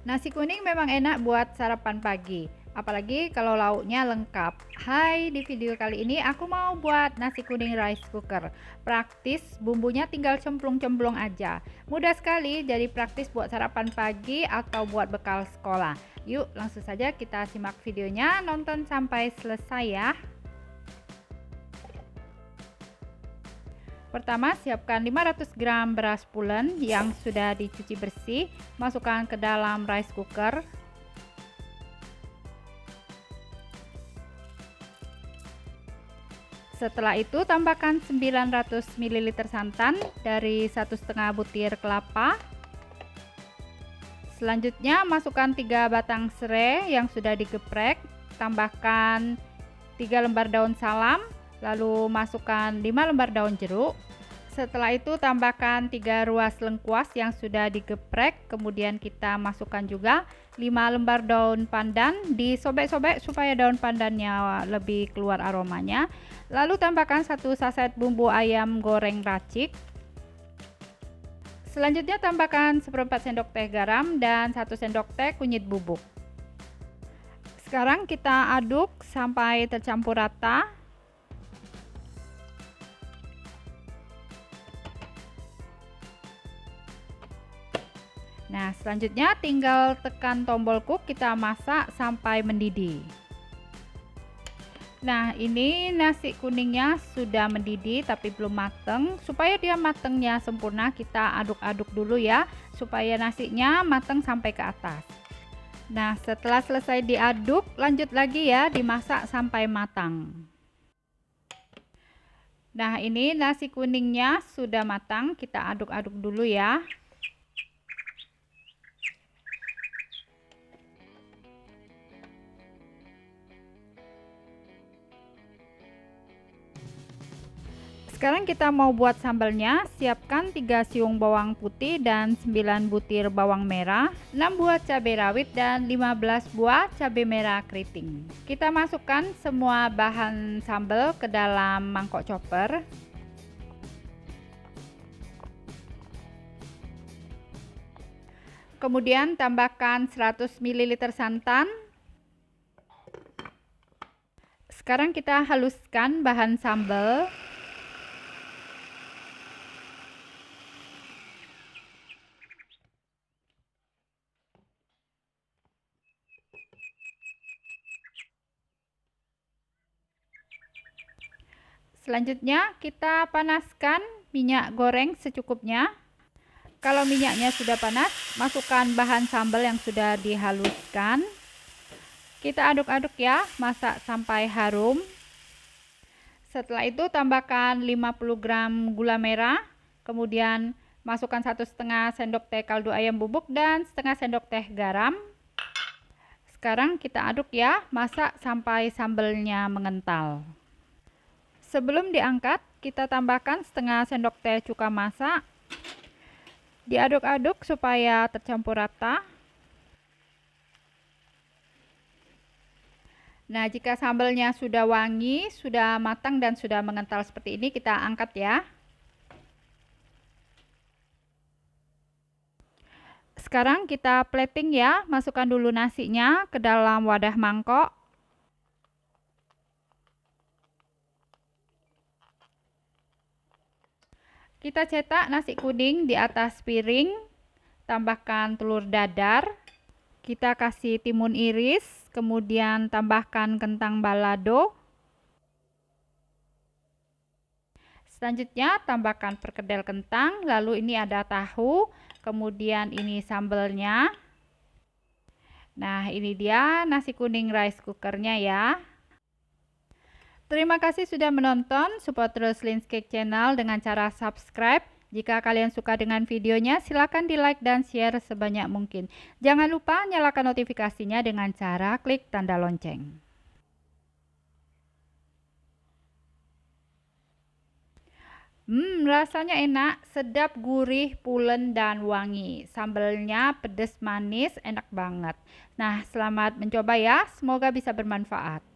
Nasi kuning memang enak buat sarapan pagi, apalagi kalau lauknya lengkap. Hai, di video kali ini aku mau buat nasi kuning rice cooker. Praktis, bumbunya tinggal cemplung-cemplung aja. Mudah sekali, jadi praktis buat sarapan pagi atau buat bekal sekolah. Yuk, langsung saja kita simak videonya, nonton sampai selesai ya. Pertama, siapkan 500 gram beras pulen yang sudah dicuci bersih, masukkan ke dalam rice cooker. Setelah itu tambahkan 900 ml santan dari 1,5 butir kelapa. Selanjutnya masukkan 3 batang serai yang sudah digeprek, tambahkan 3 lembar daun salam, lalu masukkan 5 lembar daun jeruk. Setelah itu tambahkan 3 ruas lengkuas yang sudah digeprek, kemudian kita masukkan juga 5 lembar daun pandan, disobek-sobek supaya daun pandannya lebih keluar aromanya. Lalu tambahkan 1 saset bumbu ayam goreng racik. Selanjutnya tambahkan 1/4 sendok teh garam dan 1 sendok teh kunyit bubuk. Sekarang kita aduk sampai tercampur rata. Nah, selanjutnya tinggal tekan tombol cook, kita masak sampai mendidih. Nah, ini nasi kuningnya sudah mendidih tapi belum mateng. Supaya dia matengnya sempurna, kita aduk-aduk dulu ya, supaya nasinya mateng sampai ke atas. Nah, setelah selesai diaduk, lanjut lagi ya, dimasak sampai matang. Nah, ini nasi kuningnya sudah matang, kita aduk-aduk dulu ya. Sekarang kita mau buat sambalnya. Siapkan 3 siung bawang putih dan 9 butir bawang merah, 6 buah cabai rawit dan 15 buah cabai merah keriting. Kita masukkan semua bahan sambal ke dalam mangkok chopper. Kemudian tambahkan 100 ml santan. Sekarang kita haluskan bahan sambal. Selanjutnya kita panaskan minyak goreng secukupnya. Kalau minyaknya sudah panas, masukkan bahan sambal yang sudah dihaluskan. Kita aduk-aduk ya, masak sampai harum. Setelah itu tambahkan 50 gram gula merah, kemudian masukkan 1,5 sendok teh kaldu ayam bubuk dan setengah sendok teh garam. Sekarang kita aduk ya, masak sampai sambalnya mengental. Sebelum diangkat, kita tambahkan setengah sendok teh cuka masak. Diaduk-aduk supaya tercampur rata. Nah, jika sambalnya sudah wangi, sudah matang dan sudah mengental seperti ini, kita angkat ya. Sekarang kita plating ya, masukkan dulu nasinya ke dalam wadah mangkok. Kita cetak nasi kuning di atas piring, tambahkan telur dadar, kita kasih timun iris, kemudian tambahkan kentang balado. Selanjutnya tambahkan perkedel kentang, lalu ini ada tahu, kemudian ini sambalnya. Nah, ini dia nasi kuning rice cookernya ya. Terima kasih sudah menonton, support terus Linscake Channel dengan cara subscribe. Jika kalian suka dengan videonya, silakan di like dan share sebanyak mungkin. Jangan lupa nyalakan notifikasinya dengan cara klik tanda lonceng. Rasanya enak, sedap, gurih, pulen, dan wangi. Sambalnya pedas manis, enak banget. Nah, selamat mencoba ya, semoga bisa bermanfaat.